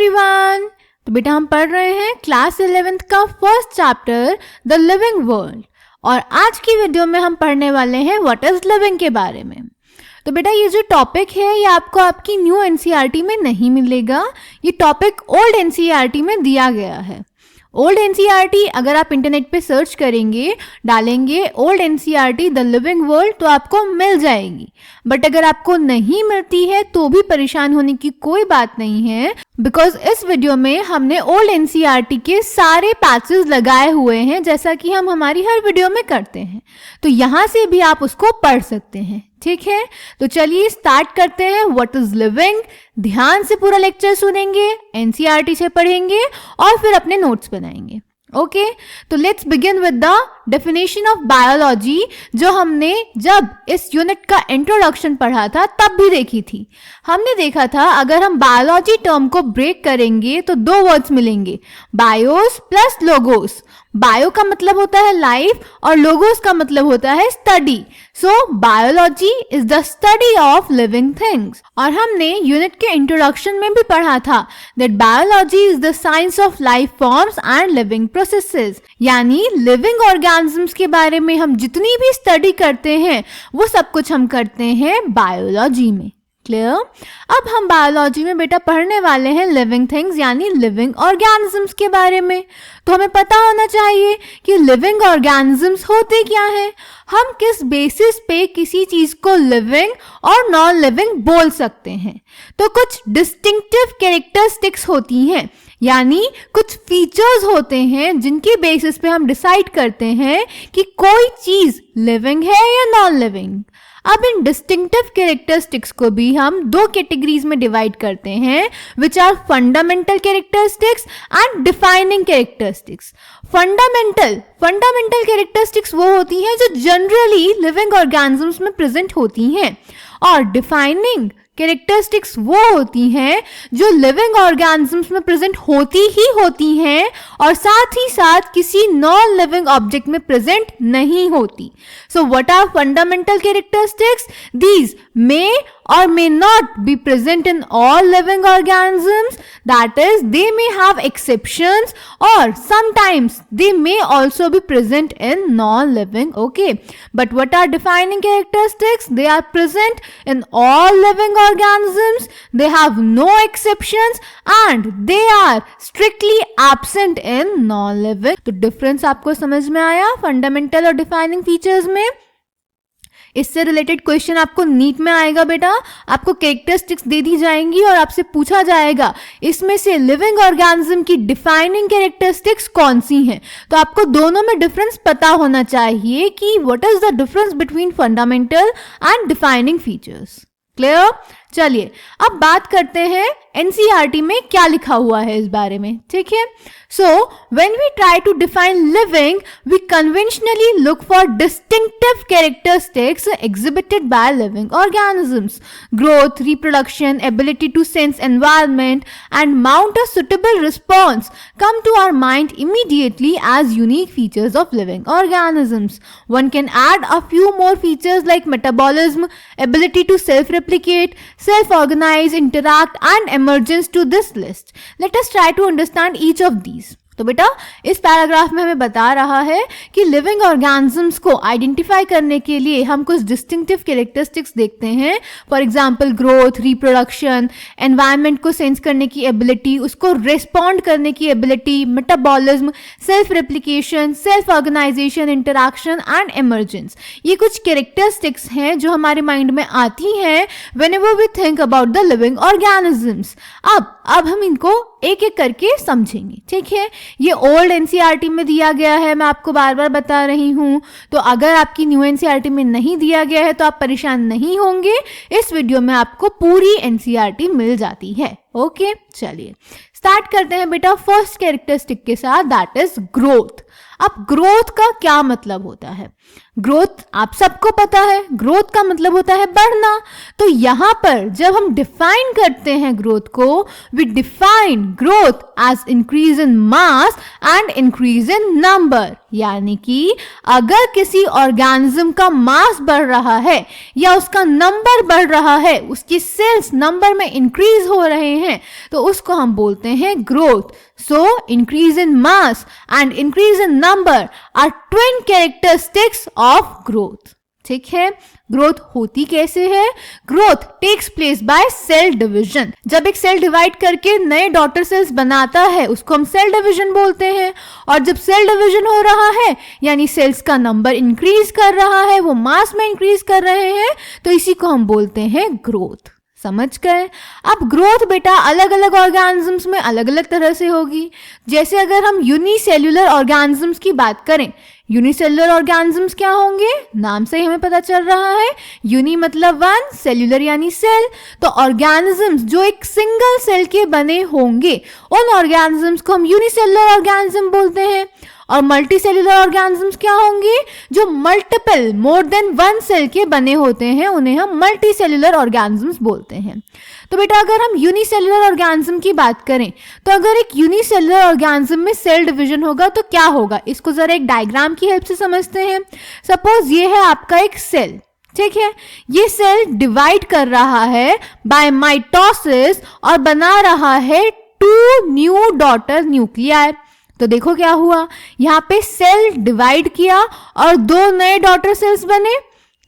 Everyone. तो बेटा हम पढ़ रहे हैं क्लास 11th का first chapter the living world और आज की वीडियो में हम पढ़ने वाले हैं व्हाट इज लिविंग के बारे में। तो बेटा ये जो टॉपिक है ये आपको आपकी न्यू एनसीईआरटी में नहीं मिलेगा, ये टॉपिक ओल्ड एनसीईआरटी में दिया गया है। ओल्ड एनसीईआरटी अगर आप इंटरनेट पे सर्च करेंगे, डालेंगे old NCERT the living world तो आपको मिल जाएगी। बट अगर आपको नहीं मिलती है तो भी परेशान होने की कोई बात नहीं है, बिकॉज इस वीडियो में हमने ओल्ड एनसीईआरटी के सारे पैचेस लगाए हुए हैं जैसा कि हम हमारी हर वीडियो में करते हैं, तो यहाँ से भी आप उसको पढ़ सकते हैं। ठीक है, तो चलिए स्टार्ट करते हैं। व्हाट इज लिविंग, ध्यान से पूरा लेक्चर सुनेंगे, एनसीईआरटी से पढ़ेंगे और फिर अपने नोट्स बनाएंगे। ओके, तो let's begin with the definition of biology, जो हमने जब इस यूनिट का इंट्रोडक्शन पढ़ा था तब भी देखी थी। हमने देखा था अगर हम बायोलॉजी टर्म को ब्रेक करेंगे तो दो वर्ड्स मिलेंगे, बायोस प्लस लोगोस। बायो का मतलब होता है लाइफ और लोगोस का मतलब होता है study. So biology is the study of living things. और हमने यूनिट के इंट्रोडक्शन में भी पढ़ा था that biology is the science of life forms and living processes, यानी लिविंग ऑर्गेनिजम्स के बारे में हम जितनी भी स्टडी करते हैं वो सब कुछ हम करते हैं बायोलॉजी में। क्लियर? अब हम बायोलॉजी में बेटा पढ़ने वाले हैं लिविंग थिंग्स यानी लिविंग ऑर्गेनिजम्स के बारे में। तो हमें पता होना चाहिए कि लिविंग ऑर्गेनिजम्स होते क्या हैं, हम किस बेसिस पे किसी चीज को लिविंग और नॉन लिविंग बोल सकते हैं। तो कुछ डिस्टिंक्टिव कैरेक्टरिस्टिक्स होती हैं, यानी कुछ फीचर्स होते हैं जिनके बेसिस पे हम डिसाइड करते हैं कि कोई चीज लिविंग है या नॉन लिविंग। अब इन डिस्टिंक्टिव कैरेक्टरिस्टिक्स को भी हम दो कैटेगरीज में डिवाइड करते हैं, which are fundamental characteristics and defining characteristics. Fundamental characteristics वो होती हैं जो जनरली लिविंग ऑर्गेनिजम्स में प्रेजेंट होती हैं, और डिफाइनिंग कैरेक्टरिस्टिक्स वो होती हैं जो लिविंग ऑर्गेनिजम्स में प्रेजेंट होती हैं और साथ ही साथ किसी नॉन लिविंग ऑब्जेक्ट में प्रेजेंट नहीं होती। So what are fundamental characteristics? These may or may not be present in all living organisms, that is they may have exceptions or sometimes they may also be present in non-living. Okay, but what are defining characteristics? They are present in all living organisms, they have no exceptions and they are strictly absent in non-living. तो difference आपको समझ में आया fundamental और defining features में? इससे related question आपको NEET में आएगा बेटा, आपको कैरेक्टरिस्टिक्स दे दी जाएंगी और आपसे पूछा जाएगा इसमें से लिविंग ऑर्गेनिज्म की डिफाइनिंग कैरेक्टरिस्टिक्स कौन सी हैं। तो आपको दोनों में डिफरेंस पता होना चाहिए कि what is the difference between fundamental and defining features. Clear? चलिए अब बात करते हैं एनसीईआरटी में क्या लिखा हुआ है इस बारे में। ठीक है, so when we try to define living we conventionally look for distinctive characteristics exhibited by living organisms, growth, reproduction, ability to sense environment and mount a suitable response come to our mind immediately as unique features of living organisms. One can add a few more features like metabolism, ability to self-replicate, self-organize, interact and emergence to this list. Let us try to understand each of these. तो बेटा इस paragraph में हमें बता रहा है कि living organisms को आइडेंटिफाई करने के लिए हम कुछ डिस्टिंक्टिव कैरेक्टरिस्टिक्स देखते हैं। For example growth, reproduction, environment को सेंस करने की एबिलिटी, उसको रिस्पॉन्ड करने की ability, metabolism, self replication, self organization, interaction and emergence. ये कुछ कैरेक्टरिस्टिक्स हैं जो हमारे माइंड में आती हैं whenever we think about the living organisms. अब हम इनको एक एक करके समझेंगे। ठीक है, ये ओल्ड एनसीईआरटी में दिया गया है, मैं आपको बार बार बता रही हूं, तो अगर आपकी न्यू एनसीईआरटी में नहीं दिया गया है तो आप परेशान नहीं होंगे, इस वीडियो में आपको पूरी एनसीईआरटी मिल जाती है। ओके, चलिए स्टार्ट करते हैं बेटा फर्स्ट कैरेक्टरिस्टिक के साथ, दैट इज ग्रोथ। अब ग्रोथ का क्या मतलब होता है? ग्रोथ आप सबको पता है, ग्रोथ का मतलब होता है बढ़ना। तो यहां पर जब हम डिफाइन करते हैं ग्रोथ को, we define growth as increase in mass and increase in number. यानी कि अगर किसी ऑर्गेनिज्म का मास बढ़ रहा है या उसका नंबर बढ़ रहा है, उसकी सेल्स नंबर में इंक्रीज हो रहे हैं, तो उसको हम बोलते हैं growth. So, increase in mass and increase in number are twin characteristics of growth. ठीक है, ग्रोथ होती कैसे है? Growth takes place by cell division. जब एक सेल डिवाइड करके नए डॉटर सेल्स बनाता है, उसको हम सेल डिवीजन बोलते हैं। और जब सेल डिवीजन हो रहा है, यानी सेल्स का नंबर इंक्रीज कर रहा है, वो मास में इंक्रीज कर रहे हैं, तो इसी को हम बोलते हैं ग्रोथ। समझ गए? अब ग्रोथ बेटा अलग अलग ऑर्गेनिजम्स में अलग अलग तरह से होगी। जैसे अगर हम यूनिसेल्युलर ऑर्गेनिजम्स की बात करें, यूनिसेल्युलर ऑर्गेनिजम्स क्या होंगे? नाम से ही हमें पता चल रहा है, यूनि मतलब वन, सेल्युलर यानी सेल। तो ऑर्गेनिजम्स जो एक सिंगल सेल के बने होंगे, उन ऑर्गेनिजम्स को हम यूनिसेल्युलर ऑर्गेनिज्म बोलते हैं। और मल्टी सेल्युलर ऑर्गेनिजम्स क्या होंगे? जो multiple more than one cell के बने होते हैं, उन्हें हम मल्टी सेल्युलर ऑर्गेनिजम्स बोलते हैं। तो बेटा अगर हम यूनिसेल्युलर ऑर्गेनिज्म की बात करें, तो अगर एक यूनिसेल्युलर ऑर्गेनिज्म में सेल डिवीजन होगा तो क्या होगा? इसको जरा एक डायग्राम की हेल्प से समझते हैं। सपोज ये है आपका एक सेल, ठीक है, ये सेल डिवाइड कर रहा है बाय माइटोसिस और बना रहा है 2 न्यू डॉटर न्यूक्लियाई। तो देखो क्या हुआ, यहाँ पे सेल डिवाइड किया और 2 नए डॉटर सेल्स बने।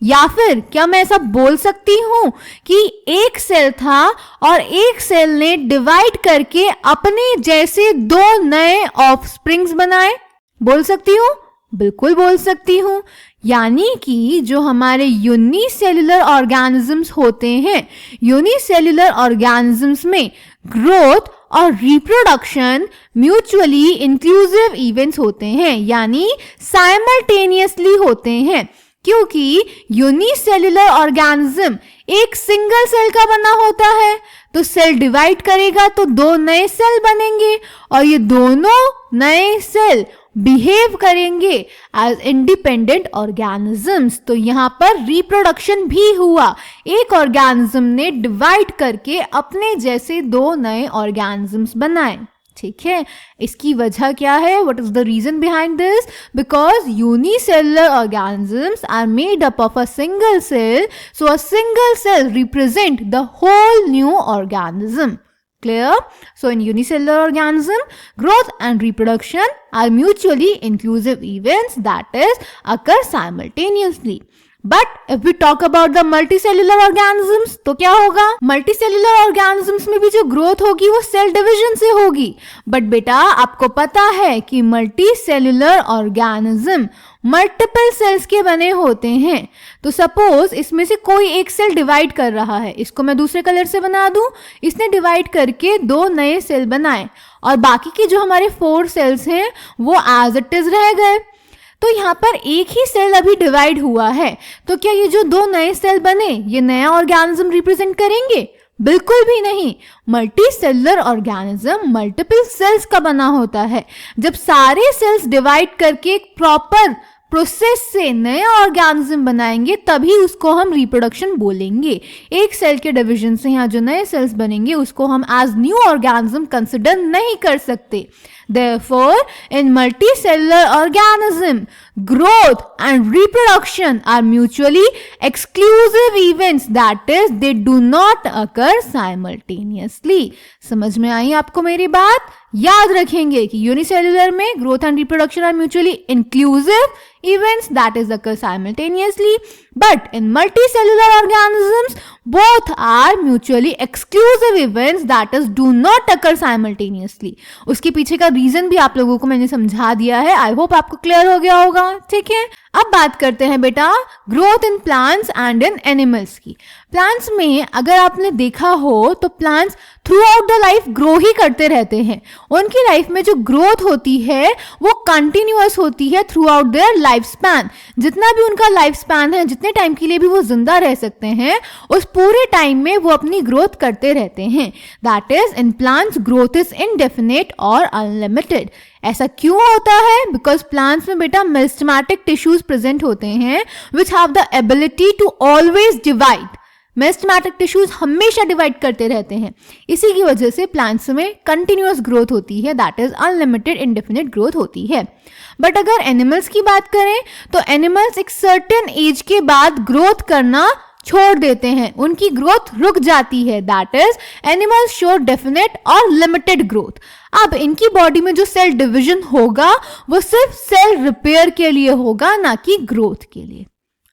या फिर क्या मैं ऐसा बोल सकती हूं कि एक सेल था और एक सेल ने डिवाइड करके अपने जैसे 2 नए ऑफस्प्रिंग्स बनाए? बोल सकती हूं? बिल्कुल बोल सकती हूं। यानी कि जो हमारे यूनिसेल्युलर ऑर्गेनिजम्स होते हैं, यूनिसेल्युलर ऑर्गेनिजम्स में ग्रोथ और रिप्रोडक्शन म्यूचुअली इंक्लूसिव इवेंट्स होते हैं, यानी साइमल्टेनियसली होते हैं। क्योंकि यूनिसेल्युलर ऑर्गेनिज्म एक सिंगल सेल का बना होता है, तो सेल डिवाइड करेगा तो 2 नए सेल बनेंगे और ये दोनों नए सेल बिहेव करेंगे एज इंडिपेंडेंट ऑर्गेनिजम्स। तो यहाँ पर रिप्रोडक्शन भी हुआ, एक ऑर्गेनिज्म ने डिवाइड करके अपने जैसे 2 नए ऑर्गेनिजम्स बनाए। ठीक है, इसकी वजह क्या है? What is the reason behind this? Because unicellular organisms are made up of a single cell, so a single cell represent the whole new organism. Clear? So in unicellular organism, growth and reproduction are mutually inclusive events that is occur simultaneously. But if we talk about the multicellular organisms, तो क्या होगा? Multicellular organisms में भी जो growth होगी वो cell division से होगी। But बेटा आपको पता है कि multicellular organism मल्टीपल सेल्स के बने होते हैं। तो सपोज इसमें से कोई एक सेल डिवाइड कर रहा है, इसको मैं दूसरे कलर से बना दूं, इसने डिवाइड करके 2 नए सेल बनाए और बाकी के जो हमारे 4 सेल्स हैं वो एज इट इज रह गए। तो यहाँ पर एक ही सेल अभी डिवाइड हुआ है, तो क्या ये जो 2 नए सेल बने ये नया ऑर्गेनिज्म रिप्रेजेंट करेंगे? बिल्कुल भी नहीं। Multicellular organism multiple cells का बना होता है। जब सारे सेल्स डिवाइड करके एक प्रॉपर प्रोसेस से नया ऑर्गेनिज्म बनाएंगे तभी उसको हम रिप्रोडक्शन बोलेंगे। एक सेल के डिवीजन से यहाँ जो नए सेल्स बनेंगे उसको हम एज न्यू ऑर्गेनिज्म कंसिडर नहीं कर सकते। Therefore, in multicellular organism, growth and reproduction are mutually exclusive events. That is, they do not occur simultaneously. समझ में आई आपको मेरी बात? याद रखेंगे कि यूनिसेल्युलर में growth and reproduction are mutually inclusive events that is occur simultaneously, but in multicellular organisms both are mutually exclusive events that is do not occur simultaneously. उसके पीछे का रीजन भी आप लोगों को मैंने समझा दिया है। आई होप आपको क्लियर हो गया होगा। ठीक है, अब बात करते हैं बेटा growth in plants and in animals की। प्लांट्स में अगर आपने देखा हो तो plants throughout the life grow ही करते रहते हैं। उनकी लाइफ में जो ग्रोथ होती है वो कंटिन्यूअस होती है through out their life span. जितना भी उनका लाइफ स्पैन है, जितने टाइम के लिए भी वो जिंदा रह सकते हैं, उस पूरे टाइम में वो अपनी ग्रोथ करते रहते हैं। That is in plants growth is indefinite और अनलिमिटेड। ऐसा क्यों होता है? बिकॉज प्लांट्स में बेटा मेरिस्टेमेटिक टिश्यूज प्रेजेंट होते हैं which have the ability to always divide. Meristematic tissues हमेशा डिवाइड करते रहते हैं, इसी की वजह से प्लांट्स में कंटिन्यूअस ग्रोथ होती है, that is unlimited indefinite growth होती है। बट अगर एनिमल्स की बात करें तो एनिमल्स एक सर्टेन एज के बाद ग्रोथ करना छोड़ देते हैं, उनकी ग्रोथ रुक जाती है, that is animals show definite और लिमिटेड ग्रोथ। अब इनकी बॉडी में जो सेल डिवीजन होगा वो सिर्फ सेल रिपेयर के लिए होगा, ना कि ग्रोथ के लिए।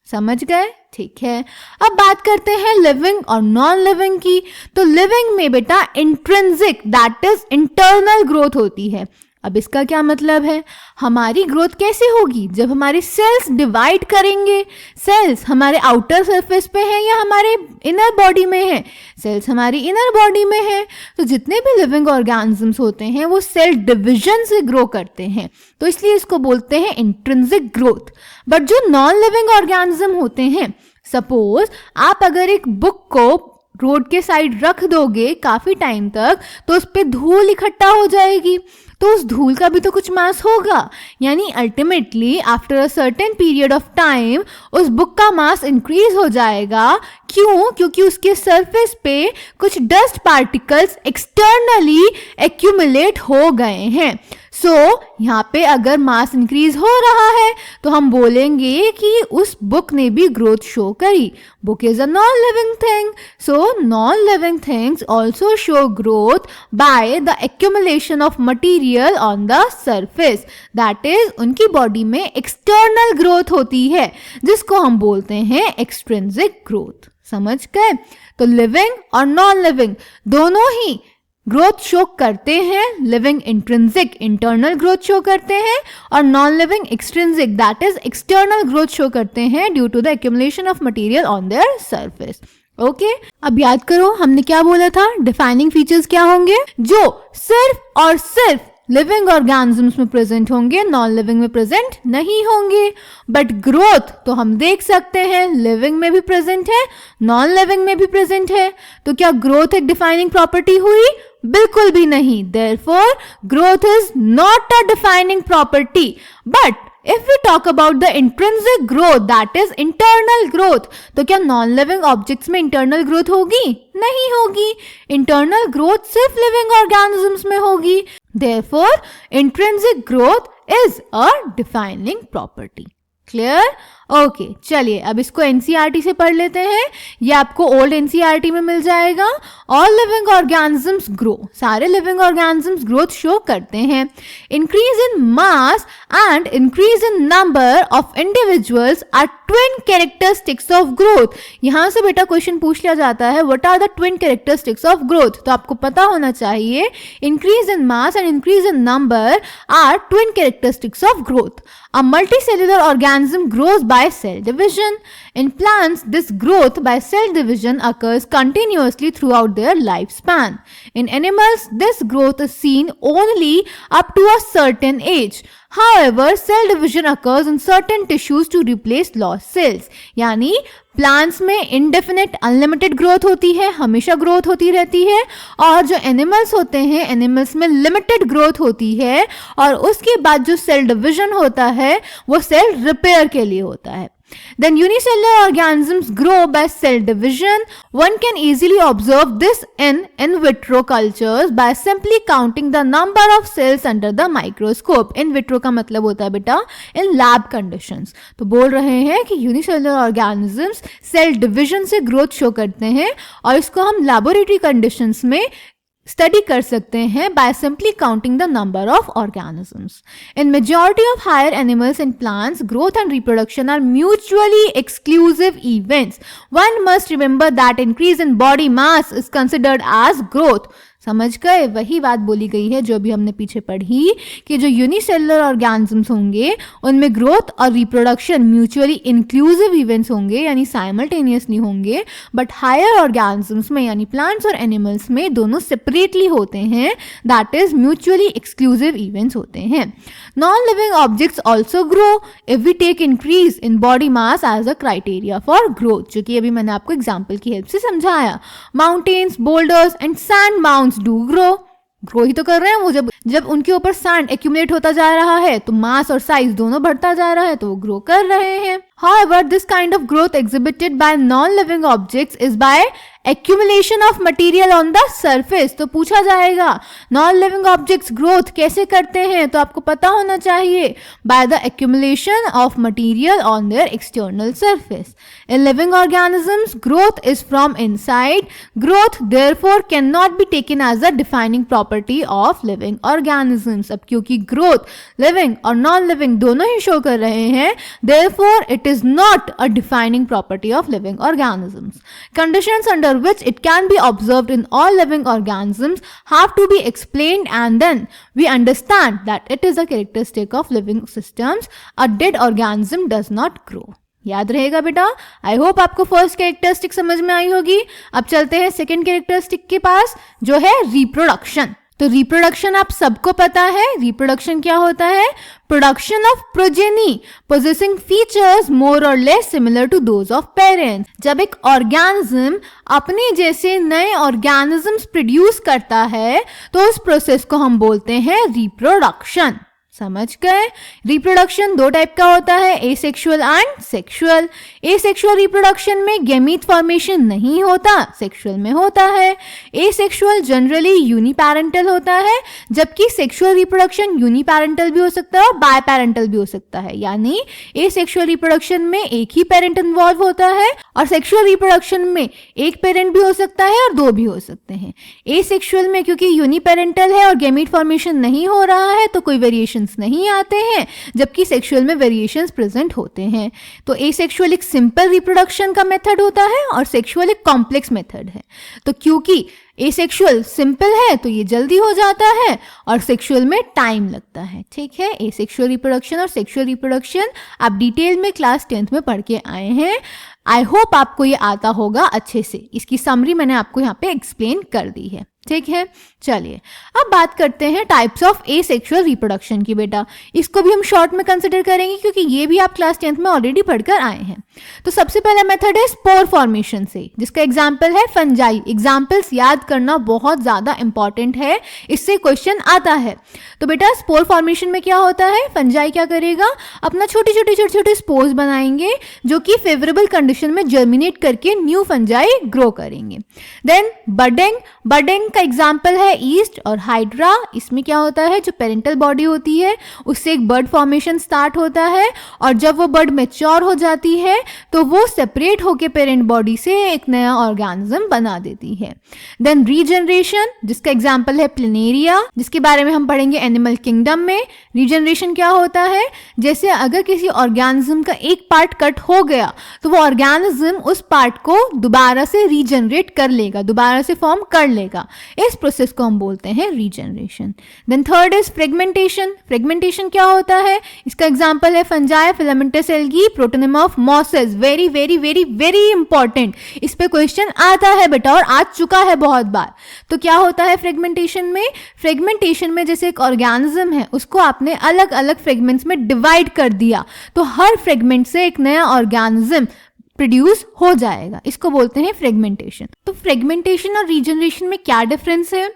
समझ गए? ठीक है, अब बात करते हैं लिविंग और नॉन लिविंग की। तो लिविंग में बेटा intrinsic that is internal growth होती है। अब इसका क्या मतलब है? हमारी ग्रोथ कैसे होगी? जब हमारे सेल्स डिवाइड करेंगे। सेल्स हमारे आउटर सरफेस पे है या हमारे इनर बॉडी में है? सेल्स हमारी इनर बॉडी में है। तो जितने भी लिविंग ऑर्गेनिजम्स होते हैं वो सेल डिविजन से ग्रो करते हैं, तो इसलिए इसको बोलते हैं इंट्रिंसिक ग्रोथ। बट जो नॉन लिविंग ऑर्गेनिज्म होते हैं, सपोज आप अगर एक बुक को रोड के साइड रख दोगे काफी टाइम तक तो उस पर धूल इकट्ठा हो जाएगी, तो उस धूल का भी तो कुछ मास होगा, यानी ultimately after a certain period of time उस बुक का मास इंक्रीज हो जाएगा। क्यों? क्योंकि उसके सरफेस पे कुछ डस्ट पार्टिकल्स एक्सटर्नली एक्यूमुलेट हो गए हैं। सो यहाँ पे अगर मास इंक्रीज हो रहा है तो हम बोलेंगे कि उस बुक ने भी ग्रोथ शो करी। Book is a non living thing, so non living things also show growth by the accumulation of material on the surface, that is उनकी बॉडी में एक्सटर्नल ग्रोथ होती है जिसको हम बोलते हैं एक्सट्रिंसिक ग्रोथ। समझ गए? तो लिविंग और नॉन लिविंग दोनों ही ग्रोथ शो करते हैं। Living intrinsic internal growth show करते हैं और non living extrinsic that is external growth show करते हैं due to the accumulation of material on their surface. Okay, अब याद करो हमने क्या बोला था, डिफाइनिंग फीचर्स क्या होंगे? जो सिर्फ और सिर्फ लिविंग ऑर्गेनिजम्स में प्रेजेंट होंगे, नॉन लिविंग में प्रेजेंट नहीं होंगे। बट ग्रोथ तो हम देख सकते हैं लिविंग में भी प्रेजेंट है, नॉन लिविंग में भी प्रेजेंट है। तो क्या ग्रोथ एक डिफाइनिंग प्रॉपर्टी हुई? बिल्कुल भी नहीं। Therefore, growth is not a defining property. But if we talk about the intrinsic growth, that is internal growth, तो क्या नॉन लिविंग ऑब्जेक्ट्स में इंटरनल ग्रोथ होगी? नहीं होगी। इंटरनल ग्रोथ सिर्फ लिविंग ऑर्गेनिजम्स में होगी। Therefore, intrinsic growth is a defining property. Clear? Okay, चलिए अब इसको एनसीईआरटी से पढ़ लेते हैं। ये आपको ओल्ड एनसीईआरटी में मिल जाएगा। ऑल लिविंग ऑर्गेनिजम्स ग्रो, सारे लिविंग ऑर्गेनिजम्स ग्रोथ शो करते हैं। Increase in mass and increase in number of individuals are twin characteristics of growth. यहां से बेटा क्वेश्चन पूछ लिया जाता है what are the twin characteristics of growth, तो आपको पता होना चाहिए increase in mass and increase in number are twin characteristics of growth. A multicellular organism grows by cell division. In plants, this growth by cell division occurs continuously throughout their lifespan. In animals, this growth is seen only up to a certain age. However, cell division occurs in certain tissues to replace lost cells. यानी plants में indefinite unlimited growth होती है, हमेशा growth होती रहती है, और जो एनिमल्स होते हैं एनिमल्स में लिमिटेड ग्रोथ होती है, और उसके बाद जो सेल डिवीजन होता है वो सेल रिपेयर के लिए होता है। Then unicellular organisms grow by cell division. One can easily observe this in vitro cultures by simply counting the number of cells under the microscope. In vitro का मतलब होता है बेटा in lab conditions. तो बोल रहे हैं कि unicellular organisms cell division से growth show करते हैं, और इसको हम laboratory conditions में स्टडी कर सकते हैं by simply counting the number of organisms. In majority of higher animals and plants, growth and reproduction are mutually exclusive events. One must remember that increase in body mass is considered as growth. समझ गए? वही बात बोली गई है जो भी हमने पीछे पढ़ी कि जो यूनिसेलुलर ऑर्गेनिजम्स होंगे उनमें ग्रोथ और रिप्रोडक्शन म्यूचुअली इंक्लूसिव इवेंट्स होंगे, यानी साइमल्टेनियसली होंगे, बट हायर ऑर्गेनिजम्स में यानी प्लांट्स और एनिमल्स में दोनों सेपरेटली होते हैं, that is mutually exclusive events होते हैं। Non living objects also grow if we take increase in body mass as a criteria for growth, जो कि अभी मैंने आपको एग्जाम्पल की हेल्प से समझाया। Mountains, boulders and sand mounts do grow. Grow ही तो कर रहे हैं वो। जब उनके ऊपर सैंड एक्यूमुलेट होता जा रहा है तो मास और साइज दोनों बढ़ता जा रहा है, तो वो ग्रो कर रहे हैं। However, this kind of growth exhibited by non-living objects is by accumulation of material on the surface। तो पूछा जाएगा नॉन लिविंग ऑब्जेक्ट्स ग्रोथ कैसे करते हैं, तो आपको पता होना चाहिए by the accumulation of material on their external surface। In living organisms, growth is from inside। Growth therefore cannot be taken as a defining property of living organisms। अब क्योंकि growth living और non living दोनों ही show कर रहे हैं, therefore it is not a defining property of living organisms। Conditions under which it can be observed in all living organisms have to be explained, and then we understand that it is a characteristic of living systems। A dead organism does not grow। याद रहेगा बेटा। I hope आपको first characteristic समझ में आई होगी। अब चलते हैं सेकेंड कैरेक्टरिस्टिक के पास, जो है रिप्रोडक्शन। तो रिप्रोडक्शन आप सबको पता है। रिप्रोडक्शन क्या होता है? Production of progeny possessing features more और less similar to those of parents. जब एक ऑर्गेनिज्म अपने जैसे नए ऑर्गेनिजम्स प्रोड्यूस करता है तो उस प्रोसेस को हम बोलते हैं रिप्रोडक्शन। समझ गए? रिप्रोडक्शन दो टाइप का होता है, asexual and sexual. Asexual reproduction में गैमीट फॉर्मेशन नहीं होता, सेक्सुअल में होता है। एसेक्सुअल जनरली यूनिपैरेंटल होता है, जबकि सेक्सुअल रिप्रोडक्शन यूनिपैरेंटल भी हो सकता है और बायपैरेंटल भी हो सकता है। यानी एसेक्सुअल रिप्रोडक्शन में एक ही पेरेंट इन्वॉल्व होता है और सेक्सुअल रिप्रोडक्शन में एक पेरेंट भी हो सकता है और दो भी हो सकते हैं। एसेक्सुअल में क्योंकि यूनिपैरेंटल है और गैमीट फॉर्मेशन नहीं हो रहा है तो कोई वेरिएशन नहीं आते हैं, जबकि सेक्सुअल में वेरिएशंस प्रेजेंट होते हैं। तो एसेक्सुअल एक सिंपल रिप्रोडक्शन का मेथड होता है और सेक्सुअल एक कॉम्प्लेक्स मेथड है। तो क्योंकि एसेक्सुअल सिंपल है तो ये जल्दी हो जाता है और सेक्सुअल में टाइम लगता है। ठीक है, एसेक्सुअल रिप्रोडक्शन और सेक्सुअल रिप्रोडक्शन आप डिटेल में क्लास 10th में पढ़ के आए हैं। आई होप आपको ये आता होगा अच्छे से। इसकी समरी मैंने आपको यहाँ पे एक्सप्लेन कर दी है। ठीक है, चलिए अब बात करते हैं टाइप्स ऑफ एसेक्सुअल रिप्रोडक्शन की। बेटा इसको भी हम शॉर्ट में कंसिडर करेंगे क्योंकि ये भी आप क्लास 10th में ऑलरेडी पढ़कर आए हैं। तो सबसे पहला मेथड है स्पोर फॉर्मेशन से, जिसका एग्जाम्पल है फंजाई। एग्जाम्पल्स याद करना बहुत ज्यादा इंपॉर्टेंट है, इससे क्वेश्चन आता है। तो बेटा स्पोर फॉर्मेशन में क्या होता है? फंजाई क्या करेगा? अपना छोटे छोटे स्पोर्स बनाएंगे जो कि फेवरेबल कंडीशन में जर्मिनेट करके न्यू फंजाई ग्रो करेंगे। देन बडिंग का एग्जाम्पल है ईस्ट और हाइड्रा। इसमें क्या होता है? जो पेरेंटल बॉडी होती है उससे एक बर्ड फॉर्मेशन स्टार्ट होता है और जब वो बर्ड मैच्योर हो जाती है तो वो सेपरेट होके पेरेंट बॉडी से एक नया ऑर्गेनिज्म बना देती है। देन रीजनरेशन, जिसका एग्जाम्पल है प्लेनेरिया, जिसके बारे में हम पढ़ेंगे एनिमल किंगडम में। रीजनरेशन क्या होता है? जैसे अगर किसी ऑर्गेनिज्म का एक पार्ट कट हो गया तो वो ऑर्गेनिज्म उस पार्ट को दोबारा से रीजनरेट कर लेगा, दोबारा से फॉर्म कर लेगा। इस प्रोसेस को हम बोलते हैं regeneration. Then third is fragmentation. Fragmentation क्या होता है? इसका एग्जांपल है fungi, filamentous algae, protonema of mosses. Very very very very important, इस पे क्वेश्चन आता है बेटा और आ चुका है बहुत बार। तो क्या होता है फ्रेगमेंटेशन में? फ्रेगमेंटेशन में जैसे एक ऑर्गेनिज्म है उसको आपने अलग अलग फ्रेगमेंट्स में डिवाइड कर दिया तो हर फ्रेगमेंट से एक नया ऑर्गेनिज्म प्रोड्यूस हो जाएगा, इसको बोलते हैं फ्रेगमेंटेशन। तो फ्रेगमेंटेशन और रीजनरेशन में क्या डिफरेंस है?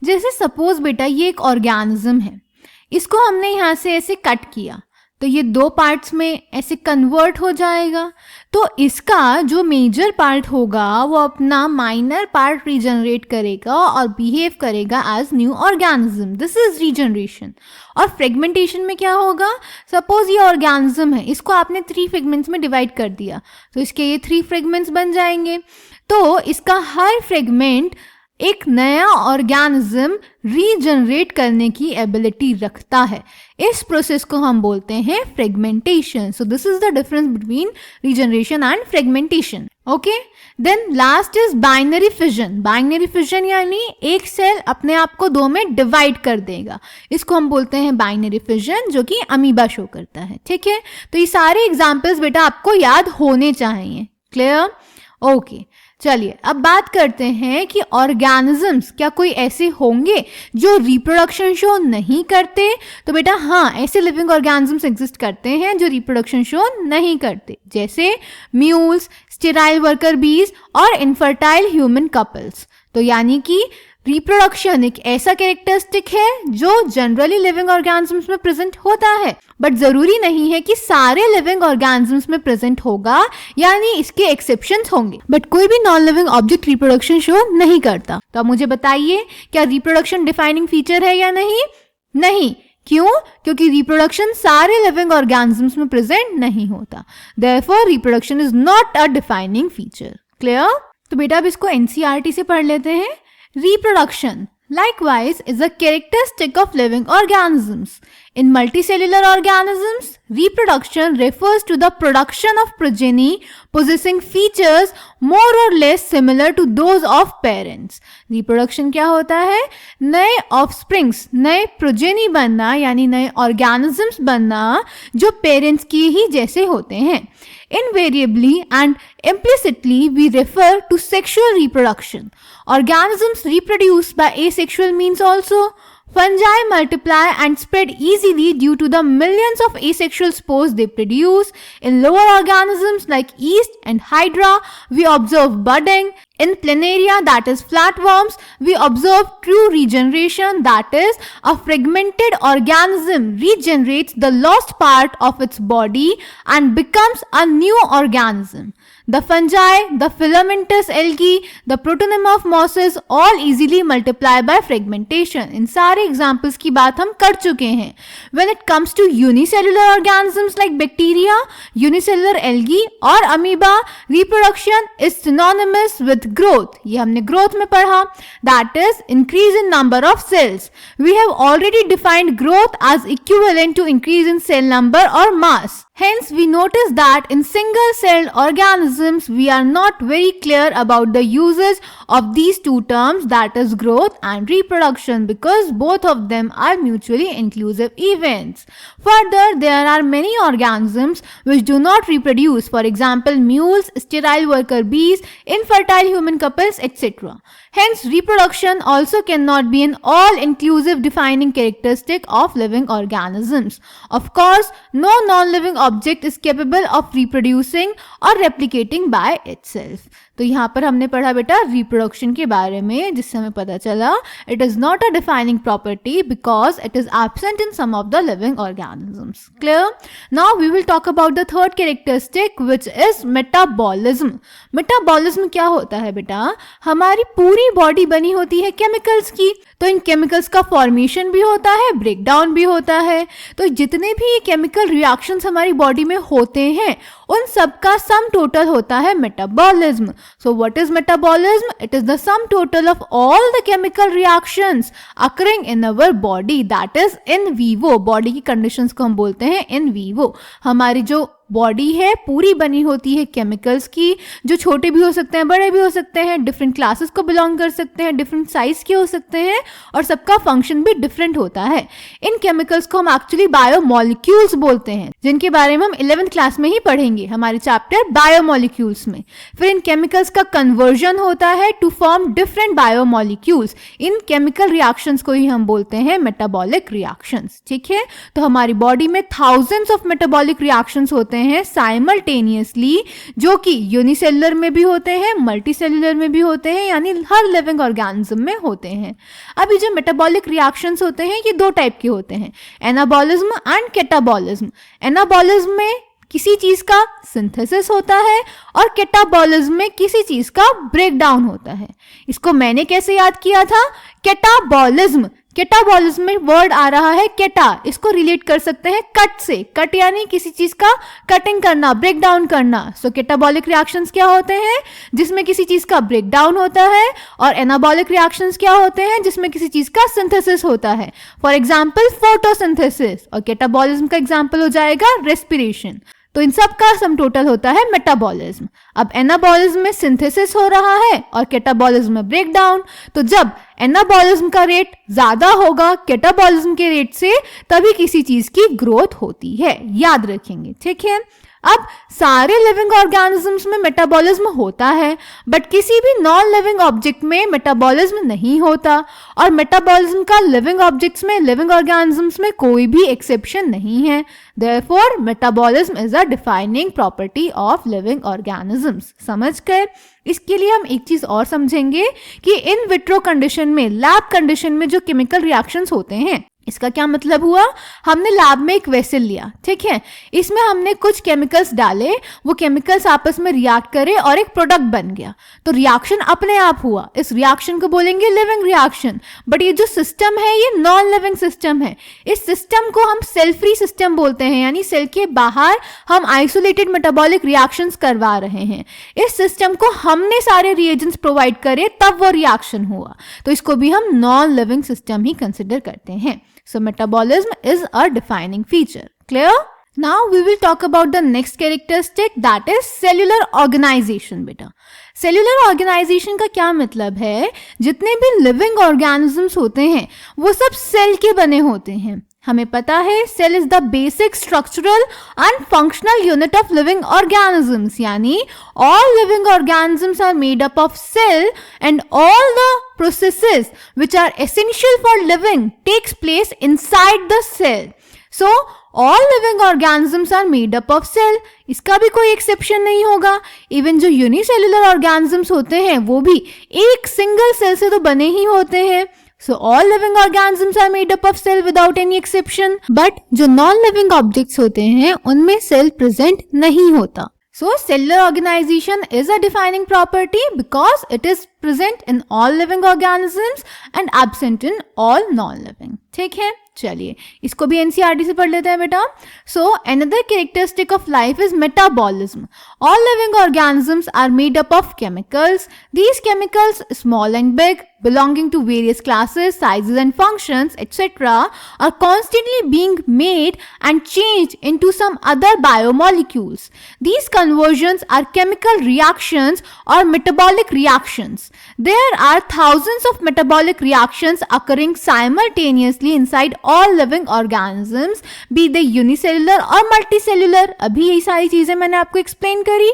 जैसे सपोज बेटा ये एक ऑर्गेनिज्म है, इसको हमने यहाँ से ऐसे कट किया तो ये दो पार्ट्स में ऐसे कन्वर्ट हो जाएगा। तो इसका जो मेजर पार्ट होगा वो अपना माइनर पार्ट रीजनरेट करेगा और बिहेव करेगा as new organism. This is regeneration. और फ्रेगमेंटेशन में क्या होगा? सपोज ये ऑर्गेनिज्म है, इसको आपने 3 फ्रेगमेंट्स में डिवाइड कर दिया तो इसके ये 3 फ्रेगमेंट्स बन जाएंगे। तो इसका हर फ्रेगमेंट एक नया ऑर्गेनिज्म रीजनरेट करने की एबिलिटी रखता है। इस प्रोसेस को हम बोलते हैं fragmentation. So this is the difference between regeneration and fragmentation. Okay, then last is binary fission. Binary fission यानी एक सेल अपने आप को 2 में डिवाइड कर देगा, इसको हम बोलते हैं बाइनरी फिजन, जो कि अमीबा शो करता है। ठीक है, तो ये सारे एग्जाम्पल्स बेटा आपको याद होने चाहिए। क्लियर? ओके, चलिए अब बात करते हैं कि ऑर्गेनिजम्स क्या कोई ऐसे होंगे जो रिप्रोडक्शन शो नहीं करते? तो बेटा हाँ, ऐसे लिविंग ऑर्गेनिजम्स एग्जिस्ट करते हैं जो रिप्रोडक्शन शो नहीं करते, जैसे म्यूल्स, स्टेराइल वर्कर बीज और इनफर्टाइल ह्यूमन कपल्स। तो यानी कि रिप्रोडक्शन एक ऐसा कैरेक्टरिस्टिक है जो जनरली लिविंग ऑर्गेनिजम्स में प्रेजेंट होता है, बट जरूरी नहीं है कि सारे लिविंग ऑर्गेनिजम्स में प्रेजेंट होगा, यानी इसके एक्सेप्शंस होंगे, बट कोई भी non living object reproduction show नहीं करता। तो अब मुझे बताइए, क्या रिप्रोडक्शन डिफाइनिंग फीचर है या नहीं? नहीं। क्यों? क्योंकि रिप्रोडक्शन सारे लिविंग ऑर्गेनिजम्स में प्रेजेंट नहीं होता। Therefore reproduction is not a defining feature. Clear? तो बेटा अब इसको एनसीईआरटी से पढ़ लेते हैं। Reproduction, likewise, is a characteristic of living organisms. In multicellular organisms, reproduction refers to the production of progeny possessing features more or less similar to those of parents. Reproduction क्या होता है? नए offsprings, नए progeny बनना, यानी नए organisms बनना जो parents की ही जैसे होते हैं। Invariably and implicitly, we refer to sexual reproduction. Organisms reproduce by asexual means also. Fungi multiply and spread easily due to the millions of asexual spores they produce. In lower organisms like yeast and hydra, we observe budding. In planaria, that is flatworms, we observe true regeneration, that is, a fragmented organism regenerates the lost part of its body and becomes a new organism. The fungi, the filamentous algae, the protonema mosses all easily multiply by fragmentation. इन सारे examples की बात हम कर चुके हैं. When it comes to unicellular organisms like bacteria, unicellular algae और amoeba, reproduction is synonymous with growth. ये हमने growth में पढ़ा. That is increase in number of cells. We have already defined growth as equivalent to increase in cell number or mass. Hence, we notice that in single-celled organisms, we are not very clear about the usage of these two terms, that is growth and reproduction, because both of them are mutually inclusive events. Further, there are many organisms which do not reproduce, for example, mules, sterile worker bees, infertile human couples, etc. Hence, reproduction also cannot be an all-inclusive defining characteristic of living organisms. Of course, no non-living object is capable of reproducing or replicating by itself. तो यहाँ पर हमने पढ़ा बेटा reproduction के बारे में, जिससे हमें पता चला it is not a defining property because it is absent in some of the living organisms. Clear? Now we will talk about the third characteristic which is metabolism. Metabolism क्या होता है बेटा? हमारी पूरी बॉडी बनी होती है केमिकल्स की, तो इन केमिकल्स का फॉर्मेशन भी होता है, ब्रेक डाउन भी होता है. तो जितने भी केमिकल रिएक्शंस हमारी बॉडी में होते हैं उन सब का सम टोटल होता है metabolism. So what is metabolism? It is the sum total of all the chemical reactions occurring in our body, that is in vivo. Body की conditions को हम बोलते हैं in vivo. हमारी जो बॉडी है पूरी बनी होती है केमिकल्स की, जो छोटे भी हो सकते हैं, बड़े भी हो सकते हैं, डिफरेंट क्लासेस को बिलोंग कर सकते हैं, डिफरेंट साइज के हो सकते हैं और सबका फंक्शन भी डिफरेंट होता है. इन केमिकल्स को हम एक्चुअली बायोमोलिक्यूल्स बोलते हैं, जिनके बारे में हम 11th क्लास में ही पढ़ेंगे हमारे चैप्टर बायोमोलिक्यूल्स में. फिर इन केमिकल्स का कन्वर्जन होता है टू फॉर्म डिफरेंट बायोमोलिक्यूल्स. इन केमिकल रिएक्शंस को ही हम बोलते हैं मेटाबॉलिक रिएक्शंस. ठीक है? तो हमारी बॉडी में थाउजेंड्स ऑफ मेटाबॉलिक रिएक्शंस होते हैं साइमल्टेनियसली, जो कि यूनिसेलुलर में भी होते हैं, मल्टीसेलुलर में भी होते हैं, यानी हर लिविंग ऑर्गेनिज्म में होते हैं. अभी जो मेटाबॉलिक रिएक्शंस होते हैं ये दो टाइप के होते हैं, एनाबॉलिज्म एंड कैटाबॉलिज्म. एनाबॉलिज्म में किसी चीज का सिंथेसिस होता है और कैटाबॉलिज्म में किसी चीज का ब्रेक डाउन होता है. इसको मैंने कैसे याद किया था? कैटाबॉलिज्म. कैटाबॉलिज्म में वर्ड आ रहा है कैटा, इसको रिलेट कर सकते हैं कट से. कट यानी किसी चीज का कटिंग करना, ब्रेक डाउन करना. सो कैटाबॉलिक रिएक्शंस क्या होते हैं? जिसमें किसी चीज का ब्रेक डाउन होता है. और एनाबॉलिक रिएक्शंस क्या होते हैं? जिसमें किसी चीज का सिंथेसिस होता है. For example photosynthesis. और कैटाबॉलिज्म का एग्जाम्पल हो जाएगा रेस्पिरेशन. तो इन सब का सम टोटल होता है मेटाबॉलिज्म. अब एनाबॉलिज्म में सिंथेसिस हो रहा है और कैटाबॉलिज्म में ब्रेक डाउन. तो जब एनाबॉलिज्म का रेट ज्यादा होगा कैटाबॉलिज्म के रेट से, तभी किसी चीज की ग्रोथ होती है. याद रखेंगे. ठीक है? अब सारे लिविंग ऑर्गेनिजम्स में मेटाबॉलिज्म होता है, बट किसी भी नॉन लिविंग ऑब्जेक्ट में मेटाबॉलिज्म नहीं होता, और मेटाबॉलिज्म का लिविंग ऑब्जेक्ट्स में, लिविंग ऑर्गेनिजम्स में कोई भी एक्सेप्शन नहीं है। Therefore metabolism is a defining property of living organisms. समझ गए? इसके लिए हम एक चीज और समझेंगे कि इन विट्रो कंडीशन में, लैब कंडीशन में जो केमिकल रिएक्शंस होते हैं, इसका क्या मतलब हुआ? हमने लैब में एक वेसल लिया, ठीक है, इसमें हमने कुछ केमिकल्स डाले, वो केमिकल्स आपस में रिएक्ट करे और एक प्रोडक्ट बन गया, तो रिएक्शन अपने आप हुआ। इस रिएक्शन को बोलेंगे लिविंग रिएक्शन। बट ये जो सिस्टम है ये नॉन लिविंग सिस्टम है। इस सिस्टम को हम सेल फ्री सिस्टम बोलते हैं, यानी सेल के बाहर हम आइसोलेटेड मेटाबॉलिक रिएक्शंस करवा रहे हैं। इस सिस्टम को हमने सारे रिएजेंट्स प्रोवाइड करे तब वो रिएक्शन हुआ, तो इसको भी हम नॉन लिविंग सिस्टम ही कंसिडर करते हैं। So metabolism is a defining feature. Clear? Now we will talk about the next characteristic, that is cellular organization. बेटा, cellular organization का क्या मतलब है? जितने भी living organisms होते हैं वो सब सेल के बने होते हैं। हमें पता है cell is the basic structural and functional unit of living organisms, यानी all living organisms are made up of cell and all the processes which are essential for living takes place inside the cell. So all living organisms are made up of cell. इसका भी कोई exception नहीं होगा। Even जो unicellular organisms होते हैं वो भी एक सिंगल सेल से तो बने ही होते हैं। So all living organisms are made up of cell without any exception. But जो non living objects होते हैं उनमें सेल प्रेजेंट नहीं होता। So cellular organization is a defining property because it is present in all living organisms and absent in all non-living. ठीक है, चलिए इसको भी एनसीईआरटी से पढ़ लेते हैं बेटा। सो another characteristic of life is metabolism. All living organisms are made up of chemicals. These chemicals, small and big, belonging to various classes, sizes and functions, etc., are constantly being made and changed into some other biomolecules. These conversions are chemical reactions or metabolic reactions. There are thousands of metabolic reactions occurring simultaneously inside all living organisms, be they unicellular or multicellular. अभी यही सारी चीजें मैंने आपको explain करी।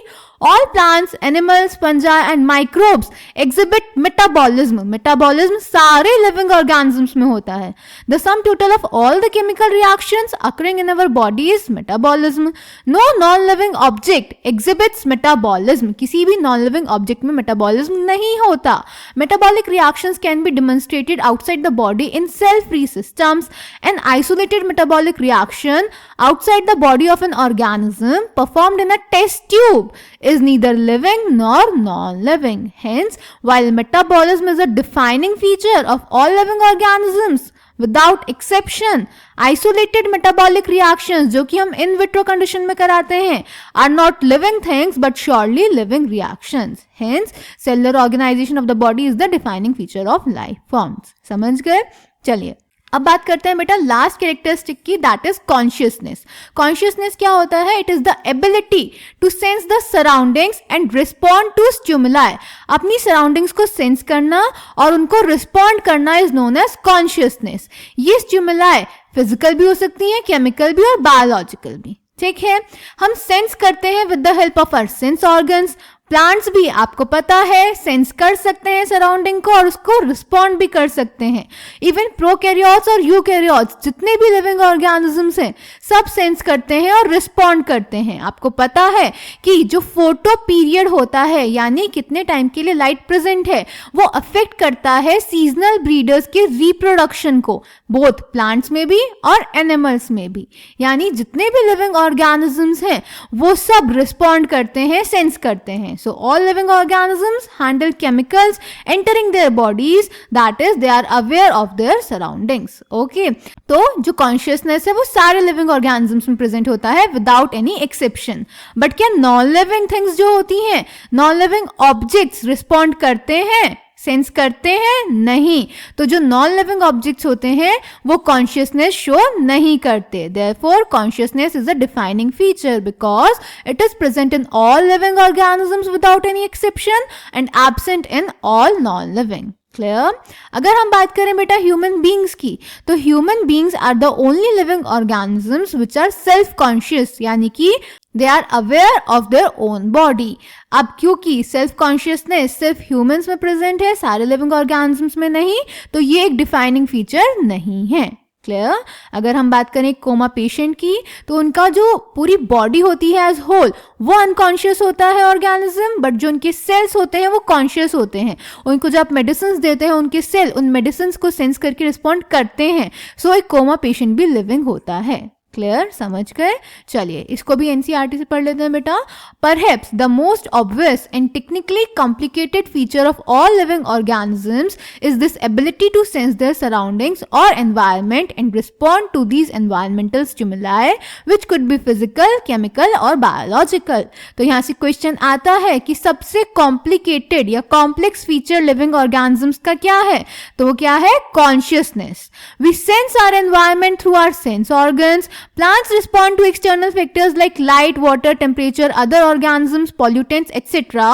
All plants, animals, fungi and microbes exhibit metabolism. Metabolism सारे living organisms में होता है। The sum total of all the chemical reactions occurring in our body is metabolism. No non-living object exhibits metabolism. किसी भी non-living object में metabolism नहीं होता। Metabolic reactions can be demonstrated outside the body in cell-free systems. An isolated metabolic reaction outside the body of an organism performed in a test tube is neither living nor non-living. Hence, while metabolism is a defining feature of all living organisms, without exception, isolated metabolic reactions जो कि हम in vitro condition में कराते हैं are not living things but surely living reactions. Hence, cellular organization of the body is the defining feature of life forms. समझ गए? चलिए अब बात करते हैं बेटा लास्ट कैरेक्टरिस्टिक की, दैट इज कॉन्शियसनेस। कॉन्शियसनेस क्या होता है? It is the ability to sense the surroundings and respond to stimuli. अपनी सराउंडिंग्स को सेंस करना और उनको रिस्पॉन्ड करना इज नोन एज कॉन्शियसनेस। ये स्टिमुलाई फिजिकल भी हो सकती है, केमिकल भी और बायोलॉजिकल भी। ठीक है, हम सेंस करते हैं with the help of our sense organs. Plants भी आपको पता है सेंस कर सकते हैं सराउंडिंग को और उसको रिस्पॉन्ड भी कर सकते हैं। इवन प्रोकैरियोट्स और यूकैरियोट्स जितने भी लिविंग ऑर्गेनिजम्स हैं सब सेंस करते हैं और रिस्पॉन्ड करते हैं। आपको पता है कि जो फोटो पीरियड होता है यानी कितने टाइम के लिए लाइट प्रेजेंट है वो अफेक्ट करता है सीजनल ब्रीडर्स के रिप्रोडक्शन को, बोथ प्लांट्स में भी और एनिमल्स में भी। यानी जितने भी लिविंग ऑर्गेनिजम्स हैं वो सब रिस्पॉन्ड करते हैं, सेंस करते हैं। So all living organisms handle chemicals entering their bodies, that is they are aware of their surroundings. Okay, तो जो consciousness है वो सारे living organisms में present होता है without any exception. But क्या non living things जो होती हैं, non living objects respond करते हैं, सेंस करते हैं? नहीं। तो जो नॉन लिविंग ऑब्जेक्ट्स होते हैं वो कॉन्शियसनेस शो नहीं करते। Therefore consciousness is a defining feature because it is present in all living organisms without any exception and absent in all non living. Clear. अगर हम बात करें बेटा ह्यूमन बींग्स की, तो human beings are the only living organisms which are self conscious, यानी कि they are aware of their own body. अब क्योंकि सेल्फ कॉन्शियसनेस सिर्फ ह्यूमंस में प्रेजेंट है, सारे लिविंग ऑर्गेनिजम्स में नहीं, तो ये एक डिफाइनिंग फीचर नहीं है। क्लियर। अगर हम बात करें कोमा पेशेंट की, तो उनका जो पूरी बॉडी होती है एज होल वो अनकॉन्शियस होता है ऑर्गेनिज्म, बट जो उनके सेल्स होते हैं वो कॉन्शियस होते हैं। उनको जब आप मेडिसिन देते हैं उनके सेल उन मेडिसिन को सेंस करके रिस्पॉन्ड करते हैं। सो एक कोमा पेशेंट भी लिविंग होता है। क्लियर, समझ गए। चलिए इसको भी एनसीईआरटी से पढ़ लेते हैं बेटा। Perhaps the most obvious and technically complicated feature of all living organisms is this ability to sense their surroundings और environment and respond to these environmental stimuli which could be physical, chemical और biological. तो यहाँ से question आता है कि सबसे complicated या कॉम्प्लेक्स फीचर लिविंग ऑर्गेनिजम्स का क्या है, तो वो क्या है? Consciousness. We sense our environment through our sense organs. Plants respond to external factors like light, water, temperature, other organisms, pollutants, etc.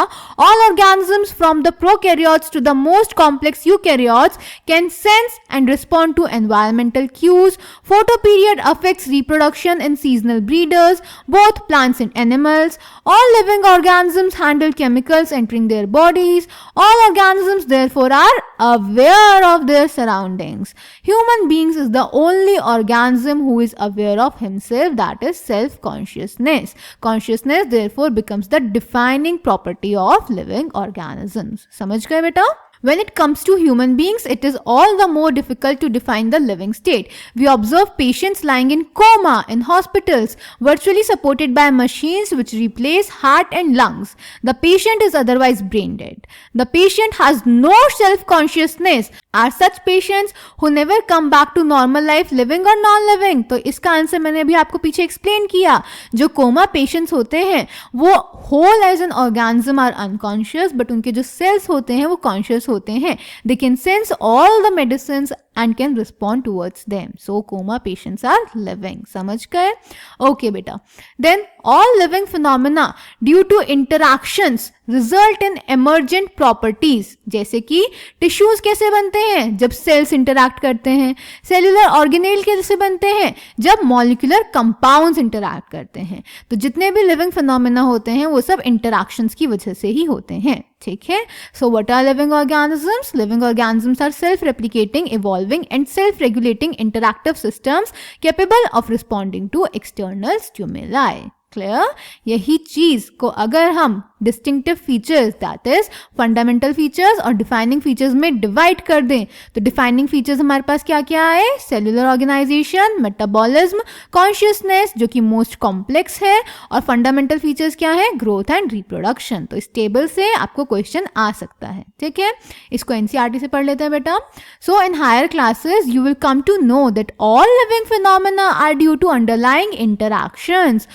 All organisms from the prokaryotes to the most complex eukaryotes can sense and respond to environmental cues. Photoperiod affects reproduction in seasonal breeders, both plants and animals. All living organisms handle chemicals entering their bodies. All organisms therefore are aware of their surroundings. Human beings is the only organism who is aware of himself, that is self-consciousness. Consciousness therefore becomes the defining property of living organisms. समझ गए बेटा? When it comes to human beings, it is all the more difficult to define the living state. We observe patients lying in coma in hospitals, virtually supported by machines which replace heart and lungs. The patient is otherwise brain dead. The patient has no self-consciousness. Are such patients who never come back to normal life living or non-living? तो इसका answer मैंने अभी आपको पीछे explain किया। जो coma patients होते हैं वो whole as an organism are unconscious, but उनके जो सेल्स होते हैं वो कॉन्शियस होते हैं। They can sense all the medicine and can respond towards them. So coma patients are living. समझ गए? Okay बेटा. Then all living phenomena due to interactions result in emergent properties. जैसे कि टिश्यूज कैसे बनते हैं? जब सेल्स इंटरैक्ट करते हैं। सेलुलर ऑर्गेनेल कैसे बनते हैं? जब मॉलिक्यूलर कंपाउंड्स इंटरैक्ट करते हैं। तो जितने भी लिविंग फिनोमेना होते हैं वो सब इंटरैक्शंस की वजह से ही होते हैं। ठीक है। So what are living organisms? Living organisms are self replicating, evolving and self-regulating interactive systems capable of responding to external stimuli. Clear? यही चीज को अगर हम distinctive features that is fundamental features और डिफाइनिंग फीचर्स में डिवाइड कर दें तो डिफाइनिंग फीचर्स हमारे पास क्या क्या है? सेलुलर ऑर्गेनाइजेशन, मेटाबॉलिज्म, कॉन्शियसनेस जो कि मोस्ट कॉम्प्लेक्स है, और फंडामेंटल फीचर्स क्या है? Growth and reproduction. तो इस टेबल से आपको क्वेश्चन आ सकता है। ठीक है, इसको एनसीईआरटी से पढ़ लेते हैं बेटा। So in higher classes you will come to know that all living phenomena are due to underlying interactions.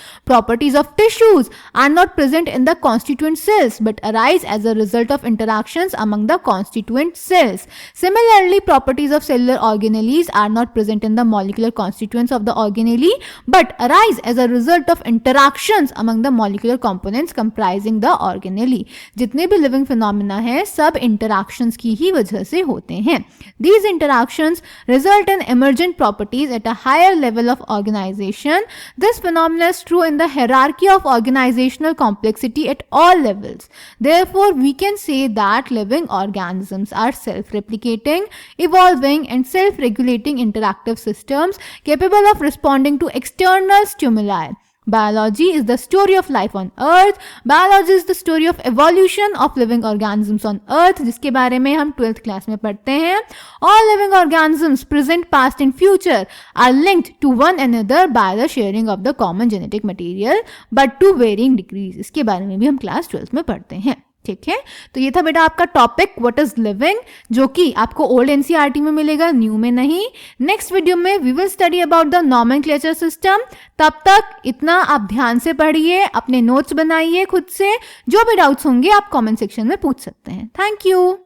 Properties of tissues are not present in the constituent cells but arise as a result of interactions among the constituent cells. Similarly, properties of cellular organelles are not present in the molecular constituents of the organelle but arise as a result of interactions among the molecular components comprising the organelle. जितने भी living phenomena हैं सब interactions की ही वजह से होते हैं। These interactions result in emergent properties at a higher level of organization. This phenomenon is true in the hierarchy of organizational complexity at all levels. Therefore, we can say that living organisms are self-replicating, evolving and self-regulating interactive systems capable of responding to external stimuli. Biology is the story of life on earth. Biology is the story of evolution of living organisms on earth, जिसके बारे में हम 12th class में पढ़ते हैं। All living organisms, present, past and future, are linked to one another by the sharing of the common genetic material, but to varying degrees. इसके बारे में भी हम क्लास 12th में पढ़ते हैं। ठीक है, तो ये था बेटा आपका टॉपिक व्हाट इज लिविंग, जो कि आपको ओल्ड एनसीईआरटी में मिलेगा, न्यू में नहीं। नेक्स्ट वीडियो में we will study about the nomenclature system. तब तक इतना आप ध्यान से पढ़िए, अपने नोट्स बनाइए खुद से। जो भी डाउट्स होंगे आप कमेंट सेक्शन में पूछ सकते हैं। Thank you.